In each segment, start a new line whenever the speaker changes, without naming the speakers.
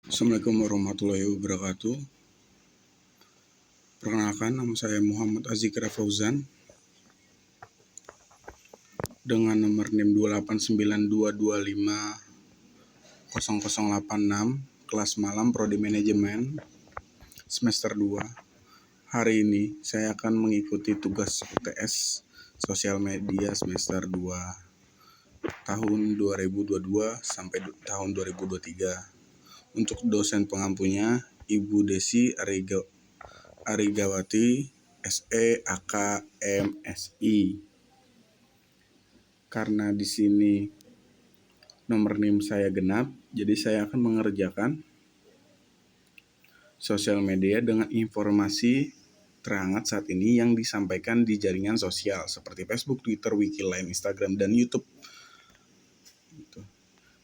Assalamualaikum warahmatullahi wabarakatuh. Perkenalkan, nama saya Muhammad Azikra Fauzan dengan nomor NIM 28922500086, kelas malam Prodi Manajemen semester 2. Hari ini saya akan mengikuti tugas UTS Sosial Media semester 2 tahun 2022 sampai tahun 2023. Untuk dosen pengampunya Ibu Desi Arigawati SE AK MSI. Karena di sini nomor NIM saya genap, jadi saya akan mengerjakan sosial media dengan informasi terhangat saat ini yang disampaikan di jaringan sosial seperti Facebook, Twitter, Wiki, Line, Instagram, dan YouTube.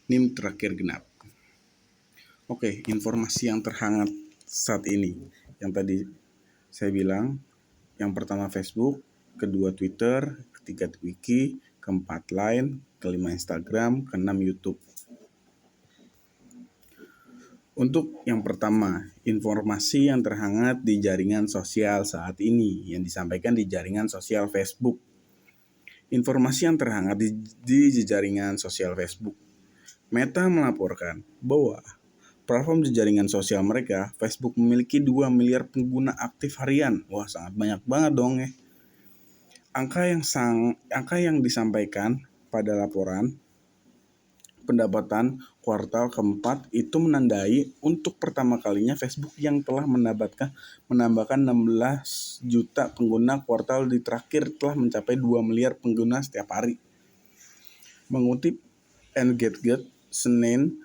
NIM terakhir genap. Oke, informasi yang terhangat saat ini. Yang tadi saya bilang, yang pertama Facebook, kedua Twitter, ketiga Wiki, keempat Line, kelima Instagram, keenam YouTube. Untuk yang pertama, informasi yang terhangat di jaringan sosial saat ini yang disampaikan di jaringan sosial Facebook. Informasi yang terhangat di jaringan sosial Facebook. Meta melaporkan bahwa platform di jaringan sosial mereka, Facebook memiliki 2 miliar pengguna aktif harian. Wah, sangat banyak banget dong ya. Angka yang disampaikan pada laporan pendapatan kuartal keempat itu menandai untuk pertama kalinya Facebook yang telah menambahkan 16 juta pengguna kuartal di terakhir telah mencapai 2 miliar pengguna setiap hari. Mengutip Engadget Senin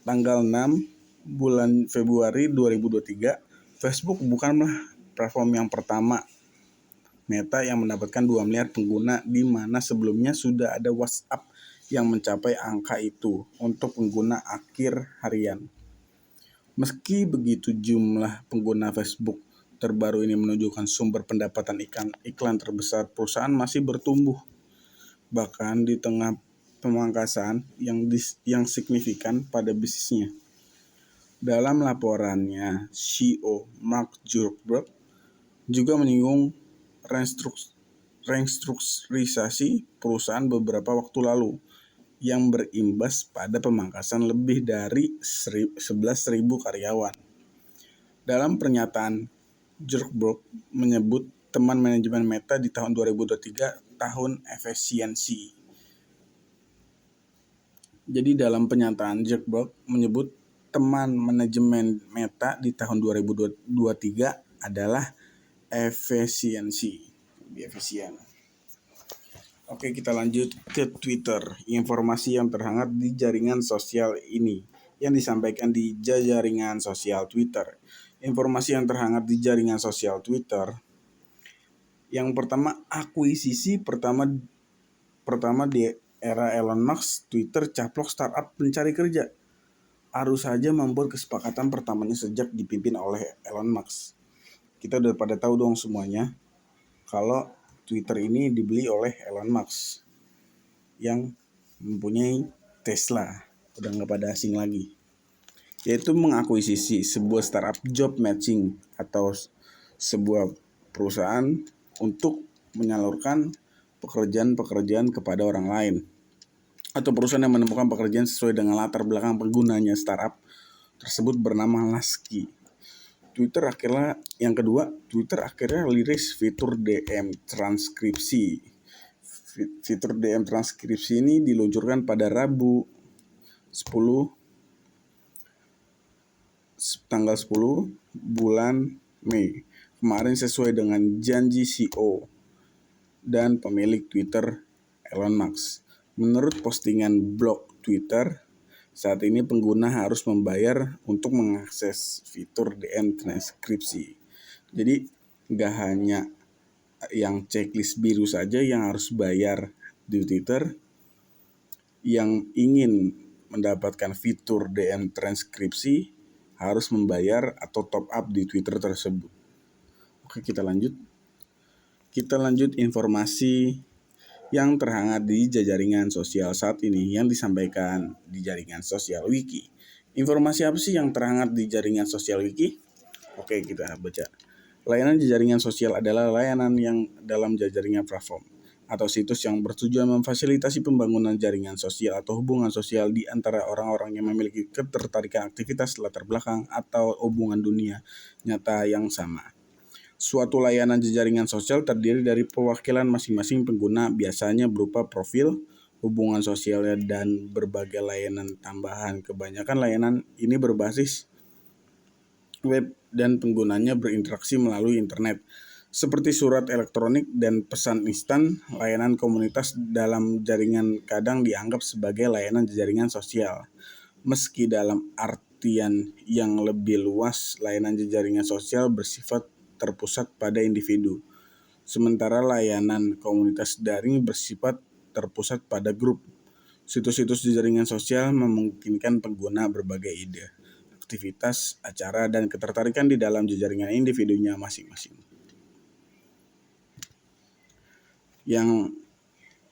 tanggal 6 bulan Februari 2023, Facebook bukanlah platform yang pertama Meta yang mendapatkan 2 miliar pengguna, di mana sebelumnya sudah ada WhatsApp yang mencapai angka itu untuk pengguna akhir harian. Meski begitu, jumlah pengguna Facebook terbaru ini menunjukkan sumber pendapatan iklan terbesar perusahaan masih bertumbuh. Bahkan di tengah pemangkasan yang signifikan pada bisnisnya. Dalam laporannya, CEO Mark Zuckerberg juga menyinggung restrukturisasi perusahaan beberapa waktu lalu yang berimbas pada pemangkasan lebih dari 11.000 karyawan. Dalam pernyataan, Zuckerberg menyebut teman manajemen Meta di tahun 2023 tahun efisiensi. Jadi dalam pernyataan Zuckerberg menyebut teman manajemen Meta di tahun 2023 adalah efisiensi, lebih efisien. Oke, kita lanjut ke Twitter. Informasi yang terhangat di jaringan sosial ini yang disampaikan di jaringan sosial Twitter. Informasi yang terhangat di jaringan sosial Twitter. Yang pertama, akuisisi pertama di era Elon Musk, Twitter caplok startup pencari kerja. Harus saja membuat kesepakatan pertamanya sejak dipimpin oleh Elon Musk. Kita udah pada tahu dong semuanya kalau Twitter ini dibeli oleh Elon Musk yang mempunyai Tesla, udah nggak pada asing lagi, yaitu mengakuisisi sebuah startup job matching atau sebuah perusahaan untuk menyalurkan pekerjaan kepada orang lain, atau perusahaan yang menemukan pekerjaan sesuai dengan latar belakang penggunanya. Startup tersebut bernama Lasky. Twitter akhirnya liris fitur DM transkripsi. Fitur DM transkripsi ini diluncurkan pada Rabu tanggal 10 bulan Mei kemarin sesuai dengan janji CEO dan pemilik Twitter Elon Musk. Menurut postingan blog Twitter, saat ini pengguna harus membayar untuk mengakses fitur DM transkripsi. Jadi nggak hanya yang checklist biru saja yang harus bayar di Twitter. Yang ingin mendapatkan fitur DM transkripsi harus membayar atau top up di Twitter tersebut. Oke, kita lanjut. Informasi yang terhangat di jaringan sosial saat ini yang disampaikan di jaringan sosial Wiki. Informasi apa sih yang terhangat di jaringan sosial wiki? Oke, kita baca. Layanan di jaringan sosial adalah layanan yang dalam jaringan platform atau situs yang bertujuan memfasilitasi pembangunan jaringan sosial atau hubungan sosial di antara orang-orang yang memiliki ketertarikan aktivitas latar belakang atau hubungan dunia nyata yang sama. Suatu layanan di jaringan sosial terdiri dari perwakilan masing-masing pengguna, biasanya berupa profil, hubungan sosialnya, dan berbagai layanan tambahan. Kebanyakan layanan ini berbasis web dan penggunanya berinteraksi melalui internet. Seperti surat elektronik dan pesan instan, layanan komunitas dalam jaringan kadang dianggap sebagai layanan jaringan sosial. Meski dalam artian yang lebih luas, layanan jaringan sosial bersifat terpusat pada individu. Sementara layanan komunitas daring bersifat terpusat pada grup. Situs-situs di jaringan sosial memungkinkan pengguna berbagai ide, aktivitas, acara, dan ketertarikan di dalam jaringan individunya masing-masing. Yang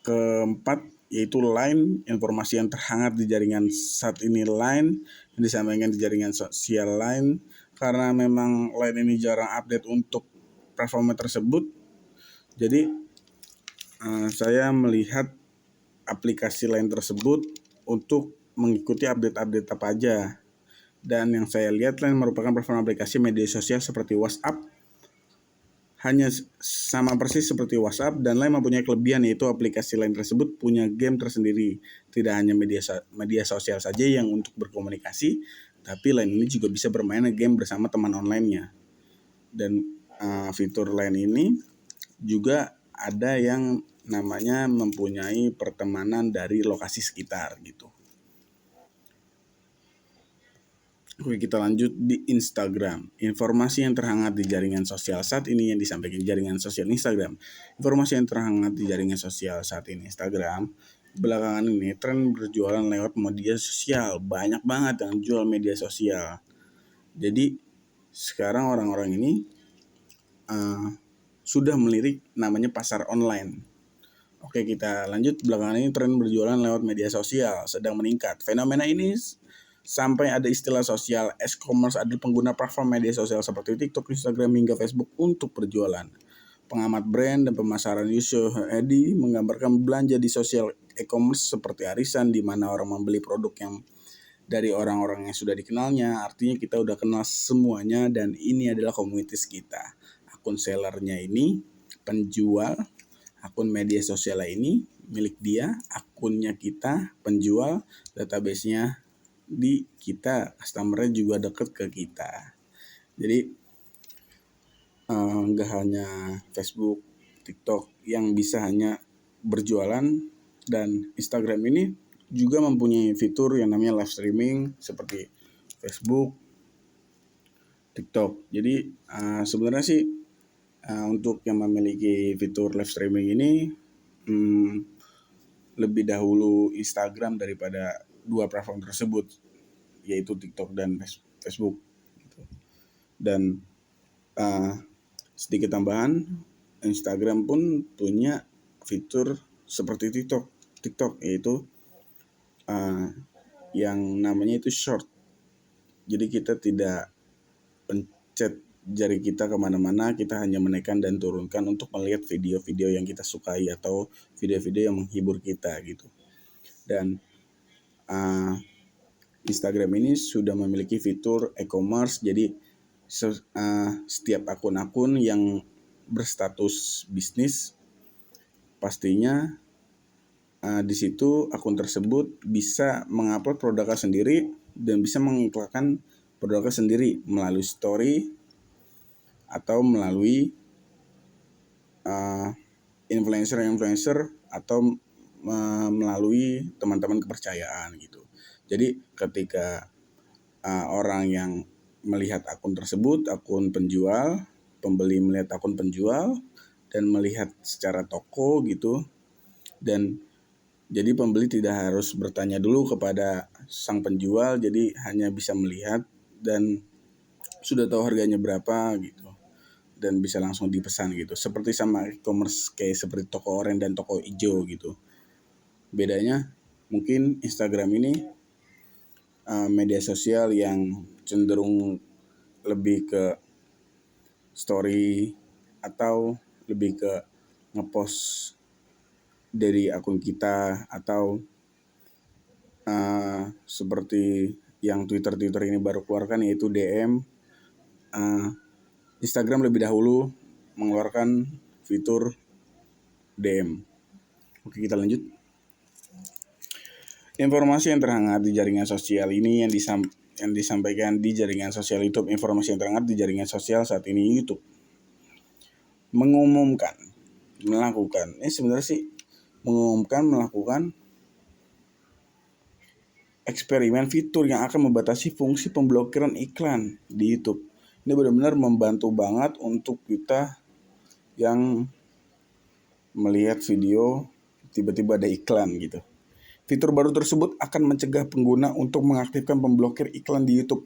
keempat yaitu Line, informasi yang terhangat di jaringan saat ini Line, yang disampaikan di jaringan sosial Line, karena memang Line ini jarang update untuk platform tersebut. Jadi saya melihat aplikasi Line tersebut untuk mengikuti update-update apa aja. Dan yang saya lihat Line merupakan platform aplikasi media sosial seperti WhatsApp, hanya sama persis seperti WhatsApp, dan Line mempunyai kelebihan yaitu aplikasi Line tersebut punya game tersendiri. Tidak hanya media sosial saja yang untuk berkomunikasi, tapi Line ini juga bisa bermain game bersama teman online-nya. Dan fitur Line ini juga ada yang namanya mempunyai pertemanan dari lokasi sekitar gitu. Oke, kita lanjut di Instagram. Informasi yang terhangat di jaringan sosial saat ini yang disampaikan jaringan sosial Instagram. Informasi yang terhangat di jaringan sosial saat ini Instagram. Belakangan ini tren berjualan lewat media sosial. Banyak banget yang jual media sosial. Jadi sekarang orang-orang ini sudah melirik namanya pasar online. Oke, kita lanjut. Belakangan ini tren berjualan lewat media sosial sedang meningkat. Fenomena ini sampai ada istilah sosial e-commerce adalah pengguna platform media sosial seperti TikTok, Instagram, hingga Facebook untuk berjualan. Pengamat brand dan pemasaran Yusuf Edi menggambarkan belanja di sosial e-commerce seperti arisan di mana orang membeli produk yang dari orang-orang yang sudah dikenalnya. Artinya kita udah kenal semuanya dan ini adalah komunitas kita. Akun sellernya ini penjual, akun media sosial ini milik dia, akunnya kita penjual, database-nya di kita, customer-nya juga deket ke kita. Jadi nggak hanya Facebook, TikTok yang bisa hanya berjualan, dan Instagram ini juga mempunyai fitur yang namanya live streaming seperti Facebook, TikTok. Jadi sebenarnya sih untuk yang memiliki fitur live streaming ini lebih dahulu Instagram daripada dua platform tersebut, yaitu TikTok dan Facebook. Dan sedikit tambahan, Instagram pun punya fitur seperti TikTok yaitu yang namanya itu short. Jadi kita tidak pencet jari kita kemana-mana, kita hanya menekan dan turunkan untuk melihat video-video yang kita sukai atau video-video yang menghibur kita gitu. Dan Instagram ini sudah memiliki fitur e-commerce, jadi setiap akun-akun yang berstatus bisnis pastinya di situ akun tersebut bisa mengupload produknya sendiri dan bisa mengiklankan produknya sendiri melalui story atau melalui influencer atau melalui teman-teman kepercayaan gitu. Jadi ketika orang yang melihat akun tersebut, akun penjual, pembeli melihat akun penjual dan melihat secara toko gitu, dan jadi pembeli tidak harus bertanya dulu kepada sang penjual, jadi hanya bisa melihat dan sudah tahu harganya berapa gitu, dan bisa langsung dipesan gitu. Seperti sama e-commerce kayak seperti toko oranye dan toko hijau gitu. Bedanya mungkin Instagram ini media sosial yang cenderung lebih ke story atau lebih ke ngepost dari akun kita, atau seperti yang Twitter ini baru keluarkan, yaitu DM. Instagram lebih dahulu mengeluarkan fitur DM. Oke, kita lanjut. Informasi yang terhangat di jaringan sosial ini yang disampaikan di jaringan sosial YouTube. Informasi yang terhangat di jaringan sosial saat ini YouTube mengumumkan, melakukan. Ini sebenarnya sih melakukan eksperimen fitur yang akan membatasi fungsi pemblokiran iklan di YouTube. Ini benar-benar membantu banget untuk kita yang melihat video tiba-tiba ada iklan gitu. Fitur baru tersebut akan mencegah pengguna untuk mengaktifkan pemblokir iklan di YouTube.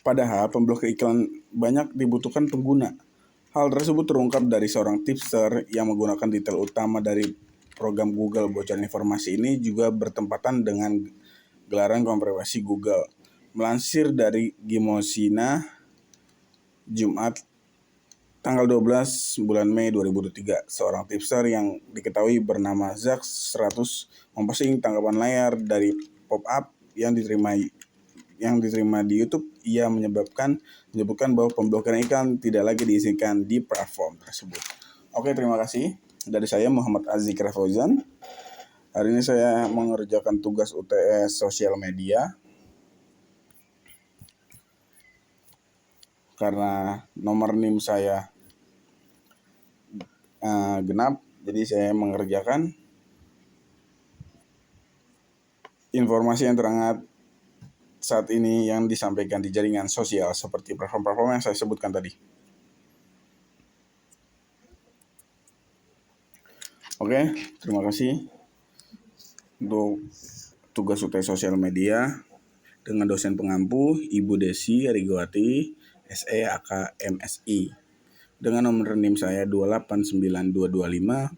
Padahal pemblokir iklan banyak dibutuhkan pengguna. Hal tersebut terungkap dari seorang tipster yang menggunakan detail utama dari program Google. Bocoran informasi ini juga bertempatan dengan gelaran konferensi Google. Melansir dari Gimosina, Jumat tanggal 12 bulan Mei 2023, seorang tipster yang diketahui bernama Zack100 memposting tanggapan layar dari pop-up yang diterima di YouTube. Ia menyebutkan bahwa pemblokiran iklan tidak lagi diizinkan di platform tersebut. Oke, terima kasih. Dari saya Muhammad Azikra Fauzan. Hari ini saya mengerjakan tugas UTS sosial media. Karena nomor NIM saya genap, jadi saya mengerjakan informasi yang terhangat saat ini yang disampaikan di jaringan sosial seperti platform-platform yang saya sebutkan tadi. Oke, terima kasih untuk tugas UTS sosial media dengan dosen pengampu Ibu Desi Rigawati, SE AK MSI. Dengan nomor NIM saya 28922500086.